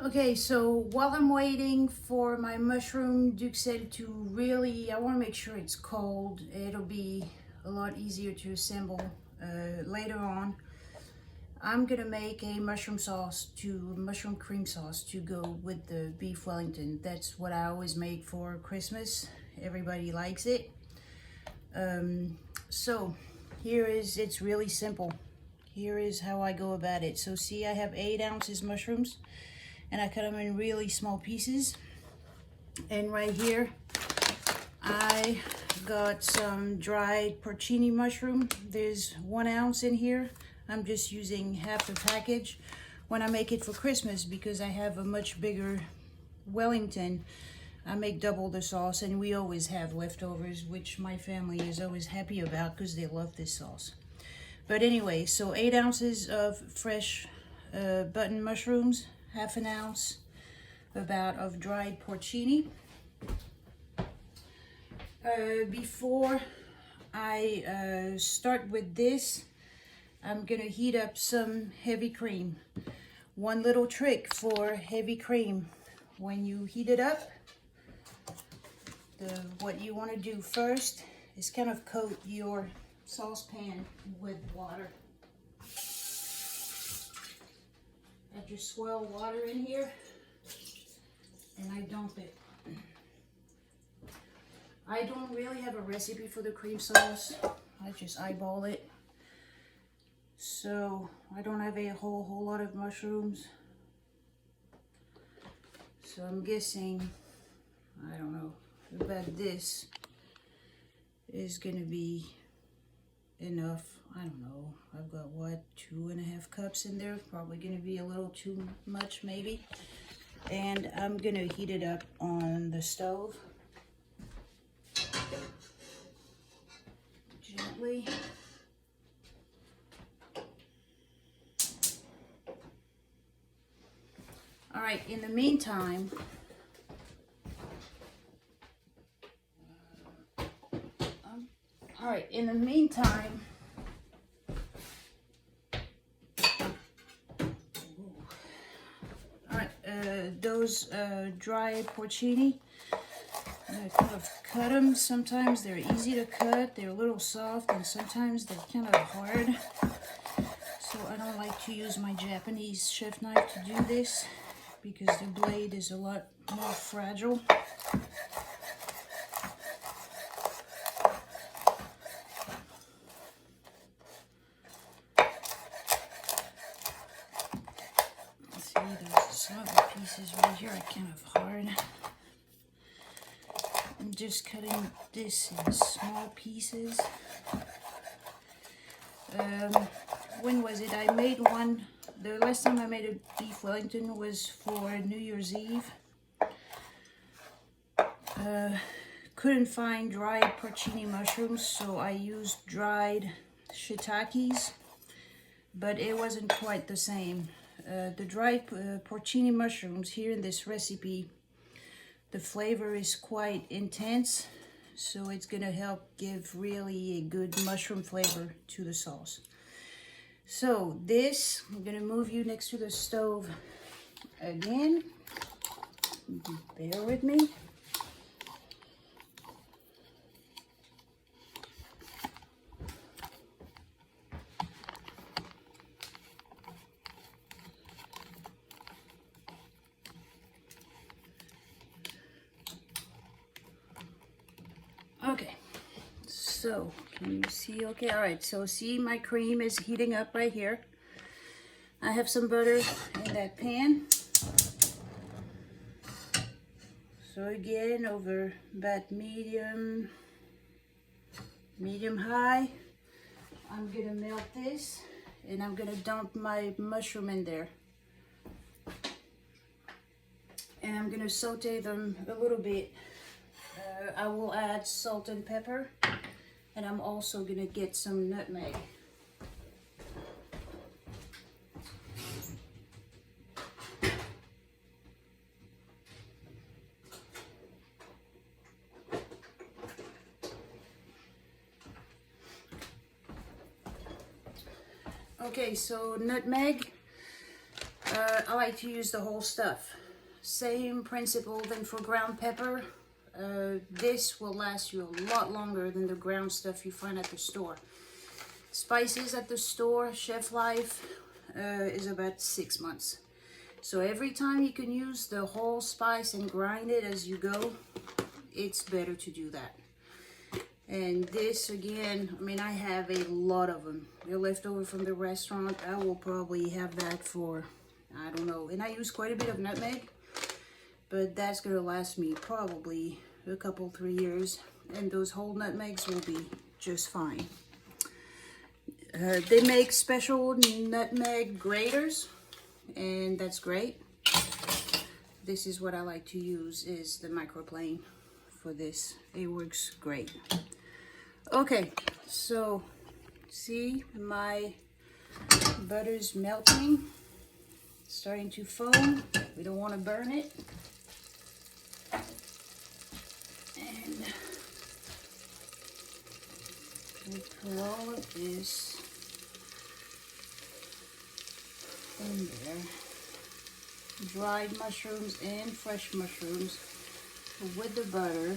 Okay, so while I'm waiting for my mushroom duxelle to really, I want to make sure it's cold. It'll be a lot easier to assemble later on. I'm gonna make a mushroom cream sauce to go with the beef Wellington. That's what I always make for Christmas. Everybody likes it. So it's really simple. Here is how I go about it. So see, I have 8 ounces mushrooms, and I cut them in really small pieces. And right here, I got some dried porcini mushroom. There's 1 ounce in here. I'm just using half the package when I make it for Christmas because I have a much bigger Wellington. I make double the sauce, and we always have leftovers, which my family is always happy about because they love this sauce. But anyway, so 8 ounces of fresh button mushrooms, half an ounce about of dried porcini. Before I start with this, I'm gonna heat up some heavy cream. One little trick for heavy cream: when you heat it up, what you want to do first is kind of coat your saucepan with water. I just swirl water in here and I dump it. I don't really have a recipe for the cream sauce. I just eyeball it. So I don't have a whole lot of mushrooms. So I'm guessing, I don't know, about this is gonna be enough. I don't know. I've got what, 2.5 cups in there. Probably gonna be a little too much maybe. And I'm gonna heat it up on the stove gently. All right, in the meantime, those dried porcini, I kind of cut them. Sometimes they're easy to cut, they're a little soft, and sometimes they're kind of hard. So I don't like to use my Japanese chef knife to do this because the blade is a lot more fragile. See, there's some other pieces right here are kind of hard. I'm just cutting this in small pieces. When was it? I made one. The last time I made a beef Wellington was for New Year's Eve. Couldn't find dried porcini mushrooms, so I used dried shiitakes, but it wasn't quite the same. The dried porcini mushrooms here in this recipe, the flavor is quite intense, so it's gonna help give really a good mushroom flavor to the sauce. So this, I'm gonna move you next to the stove again. Bear with me. Okay, so can you see? Okay, all right, so see, my cream is heating up right here. I have some butter in that pan. So again, over about medium high, I'm gonna melt this and I'm gonna dump my mushroom in there. And I'm gonna saute them a little bit. I will add salt and pepper, and I'm also gonna get some nutmeg. Okay, so nutmeg, I like to use the whole stuff. Same principle than for ground pepper. This will last you a lot longer than the ground stuff you find at the store. Spices at the store, shelf life is about 6 months. So every time you can use the whole spice and grind it as you go, it's better to do that. And this again, I mean, I have a lot of them. They're left over from the restaurant. I will probably have that for, I don't know. And I use quite a bit of nutmeg, but that's gonna last me probably a couple, 3 years. And those whole nutmegs will be just fine. They make special nutmeg graters, and that's great. This is what I like to use, is the microplane for this. It works great. Okay, so see, my butter's melting, starting to foam. We don't want to burn it. And we put all of this in there. Dried mushrooms and fresh mushrooms with the butter.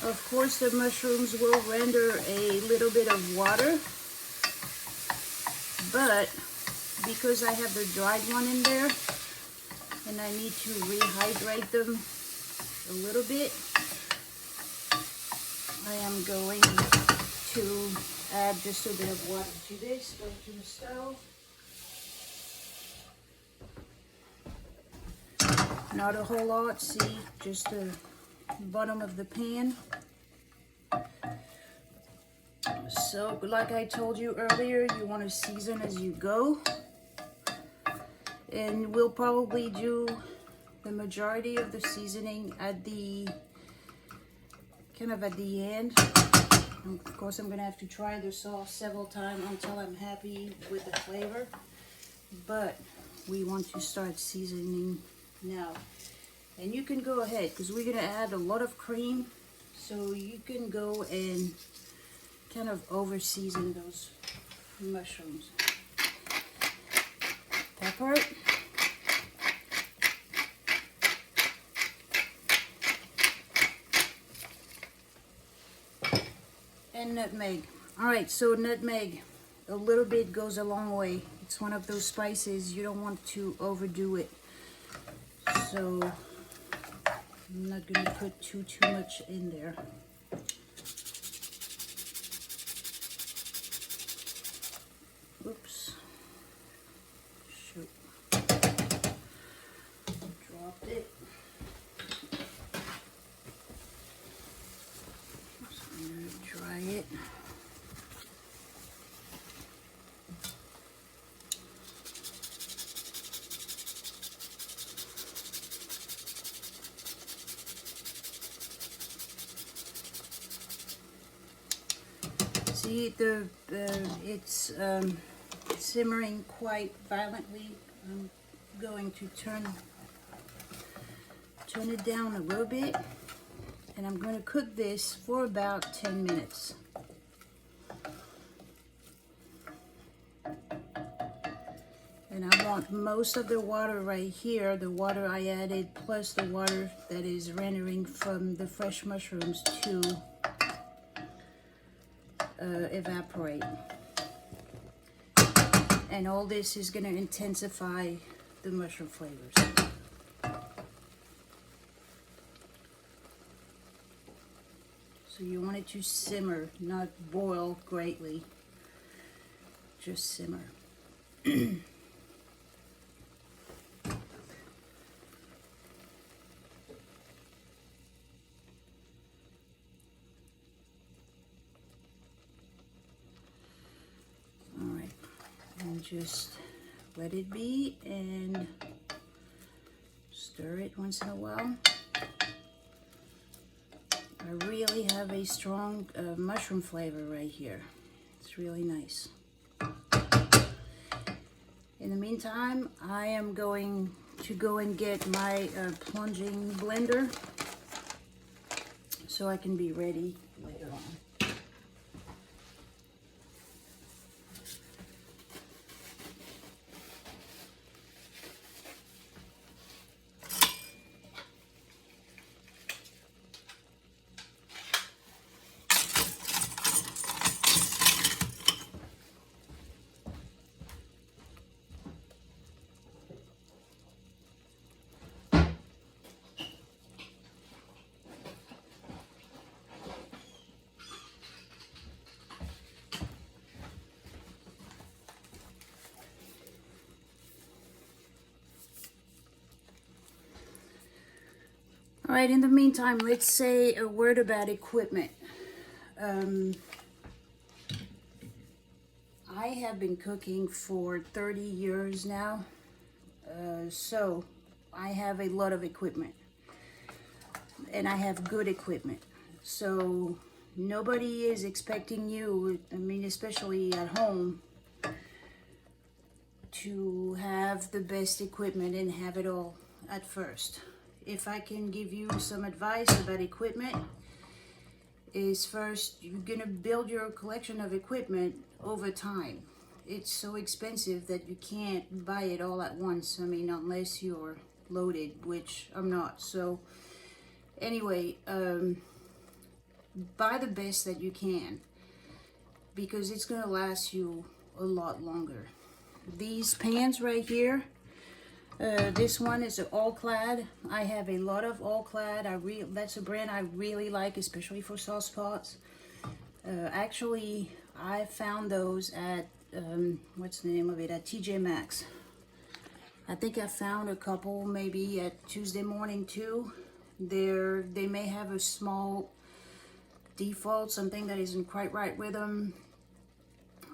Of course, the mushrooms will render a little bit of water, but because I have the dried one in there and I need to rehydrate them a little bit, I am going to add just a bit of water to this. Go to the stove. Not a whole lot, see, just the bottom of the pan. So like I told you earlier, you want to season as you go, and we'll probably do the majority of the seasoning at the kind of at the end. And of course, I'm gonna have to try the sauce several times until I'm happy with the flavor, but we want to start seasoning now. And you can go ahead, because we're gonna add a lot of cream, so you can go and kind of over season those mushrooms. Pepper. And nutmeg. Alright, so nutmeg, a little bit goes a long way. It's one of those spices, you don't want to overdo it. So I'm not going to put too much in there. Oops. Shoot. Dropped it. So I'm going to dry it. See, it's simmering quite violently. I'm going to turn it down a little bit, and I'm going to cook this for about 10 minutes. And I want most of the water right here, the water I added, plus the water that is rendering from the fresh mushrooms to evaporate. And all this is going to intensify the mushroom flavors. So you want it to simmer, not boil greatly, just simmer. Just let it be and stir it once in a while. I really have a strong mushroom flavor right here. It's really nice. In the meantime, I am going to go and get my plunging blender so I can be ready later on. All right, in the meantime, let's say a word about equipment. I have been cooking for 30 years now, so I have a lot of equipment, and I have good equipment. So nobody is expecting you, I mean, especially at home, to have the best equipment and have it all at first. If I can give you some advice about equipment, is first you're gonna build your collection of equipment over time. It's so expensive that you can't buy it all at once. I mean, unless you're loaded, which I'm not. So anyway, buy the best that you can, because it's gonna last you a lot longer. These pans right here, this one is an All-Clad. I have a lot of All-Clad. That's a brand I really like, especially for sauce pots. Actually, I found those at what's the name of it? At TJ Maxx. I think I found a couple maybe at Tuesday Morning too. They may have a small default, something that isn't quite right with them,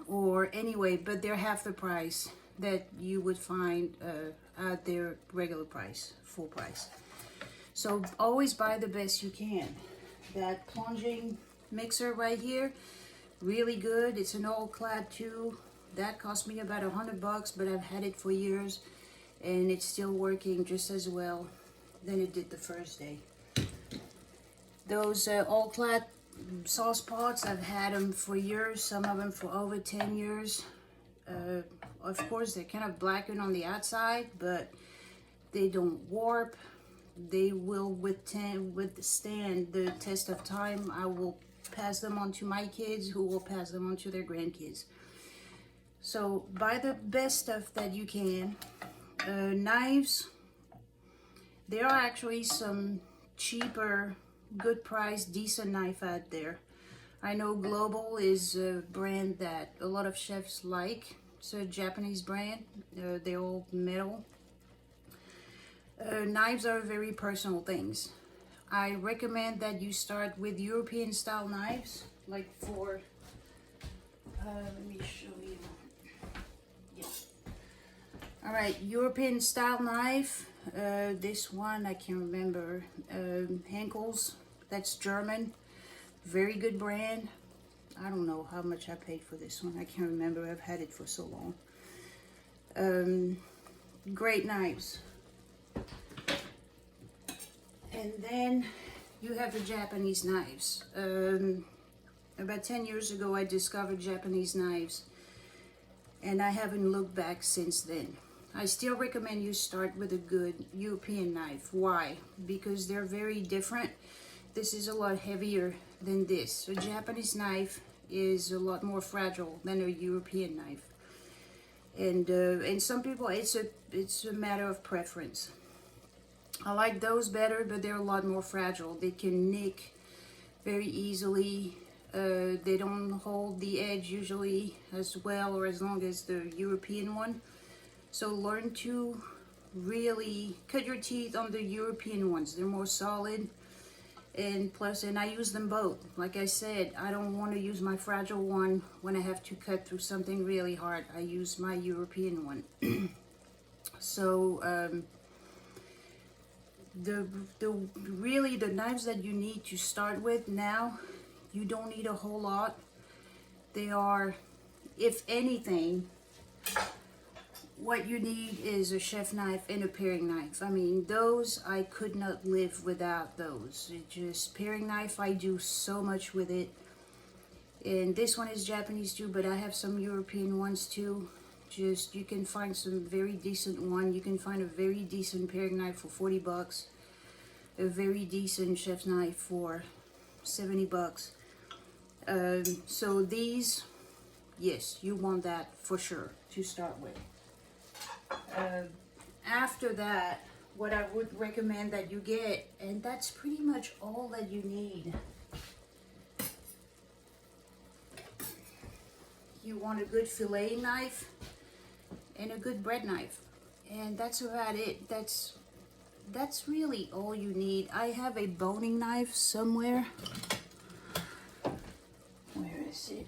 or anyway, but they're half the price that you would find at their regular price, full price. So always buy the best you can. That plunging mixer right here, really good. It's an All-Clad too. That cost me about $100, but I've had it for years and it's still working just as well than it did the first day. Those All-Clad sauce pots, I've had them for years, some of them for over 10 years. Of course, they're kind of blackened on the outside, but they don't warp. They will withstand the test of time. I will pass them on to my kids, who will pass them on to their grandkids. So buy the best stuff that you can. Knives, there are actually some cheaper, good price, decent knife out there. I know Global is a brand that a lot of chefs like. It's a Japanese brand. They're all metal. Knives are very personal things. I recommend that you start with European style knives, like for, let me show you. Yeah. All right, European style knife. This one, I can't remember. Henkel's, that's German. Very good brand. I don't know how much I paid for this one. I can't remember. I've had it for so long. Great knives. And then you have the Japanese knives. About 10 years ago, I discovered Japanese knives, and I haven't looked back since then. I still recommend you start with a good European knife. Why? Because they're very different. This is a lot heavier than this. A Japanese knife is a lot more fragile than a European knife. And some people, it's a matter of preference. I like those better, but they're a lot more fragile. They can nick very easily. They don't hold the edge usually as well or as long as the European one. So learn to really cut your teeth on the European ones. They're more solid. And plus, and I use them both. Like I said, I don't want to use my fragile one when I have to cut through something really hard. I use my European one. So really the knives that you need to start with now, you don't need a whole lot. They are, if anything, what you need is a chef knife and a paring knife. I mean, those, I could not live without those. It just, paring knife, I do so much with it. And this one is Japanese too, but I have some European ones too. Just, you can find some very decent one. You can find a very decent paring knife for 40 bucks. A very decent chef's knife for 70 bucks. So these, yes, you want that for sure to start with. After that, what I would recommend that you get, and that's pretty much all that you need. You want a good filleting knife and a good bread knife, and that's about it. That's really all you need. I have a boning knife somewhere. Where is it?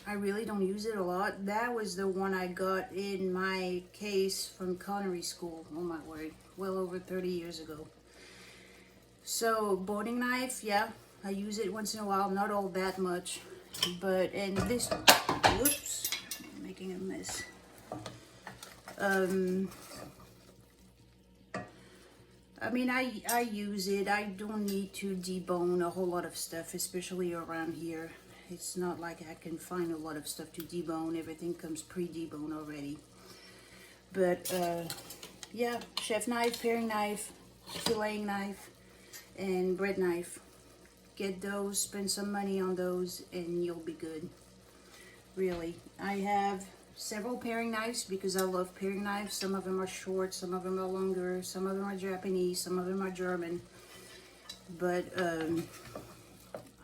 I really don't use it a lot. That was the one I got in my case from culinary school. Oh my word, well over 30 years ago. So boning knife, yeah, I use it once in a while, not all that much. But, and this, whoops, I'm making a mess. I mean, I use it. I don't need to debone a whole lot of stuff, especially around here. It's not like I can find a lot of stuff to debone. Everything comes pre-deboned already. But yeah, chef knife, paring knife, filleting knife, and bread knife. Get those, spend some money on those, and you'll be good. Really. I have several paring knives because I love paring knives. Some of them are short, some of them are longer, some of them are Japanese, some of them are German. But I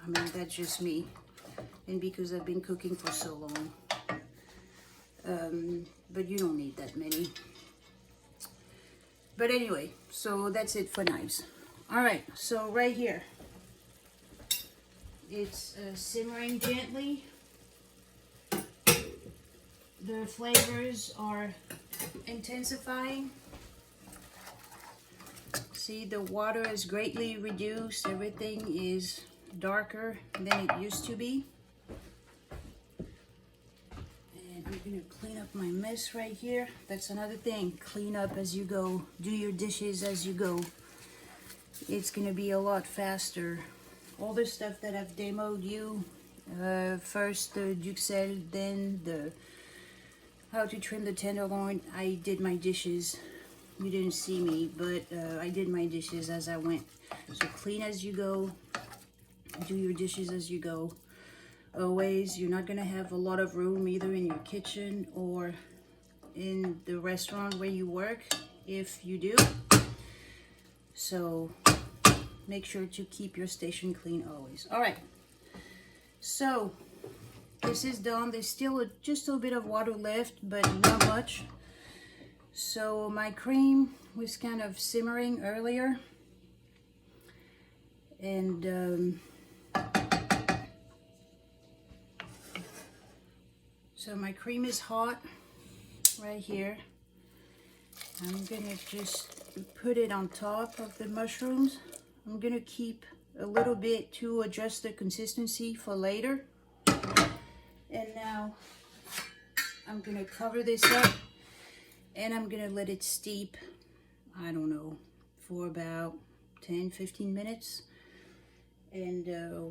mean, that's just me. And because I've been cooking for so long. But you don't need that many. But anyway, so that's it for knives. Alright, so right here. It's simmering gently. The flavors are intensifying. See, the water is greatly reduced. Everything is darker than it used to be. I'm gonna clean up my mess right here. That's another thing. Clean up as you go. Do your dishes as you go. It's gonna be a lot faster. All the stuff that I've demoed you, first the Duxelles, then the how to trim the tenderloin. I did my dishes. You didn't see me, but I did my dishes as I went. So clean as you go. Do your dishes as you go. Always, you're not gonna have a lot of room either in your kitchen or in the restaurant where you work, if you do. So make sure to keep your station clean always. All right, so this is done. There's still just a little bit of water left, but not much. So my cream was kind of simmering earlier, and so my cream is hot right here. I'm gonna just put it on top of the mushrooms. I'm gonna keep a little bit to adjust the consistency for later. And now I'm gonna cover this up and I'm gonna let it steep, I don't know, for about 10-15 minutes. And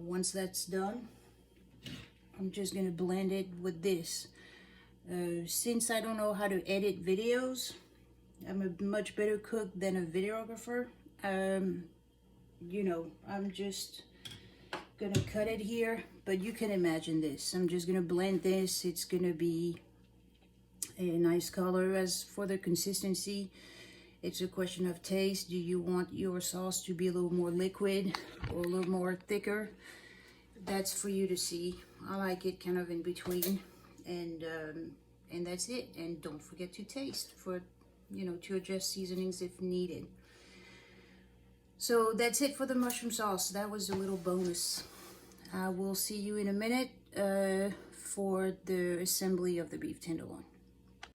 once that's done, I'm just gonna blend it with this. Since I don't know how to edit videos, I'm a much better cook than a videographer. You know, I'm just gonna cut it here, but you can imagine this. I'm just gonna blend this. It's gonna be a nice color. As for the consistency, it's a question of taste. Do you want your sauce to be a little more liquid or a little more thicker? That's for you to see. I like it kind of in between, and that's it. And don't forget to taste for you know, to adjust seasonings if needed. So that's it for the mushroom sauce. That was a little bonus. I will see you in a minute for the assembly of the beef tenderloin.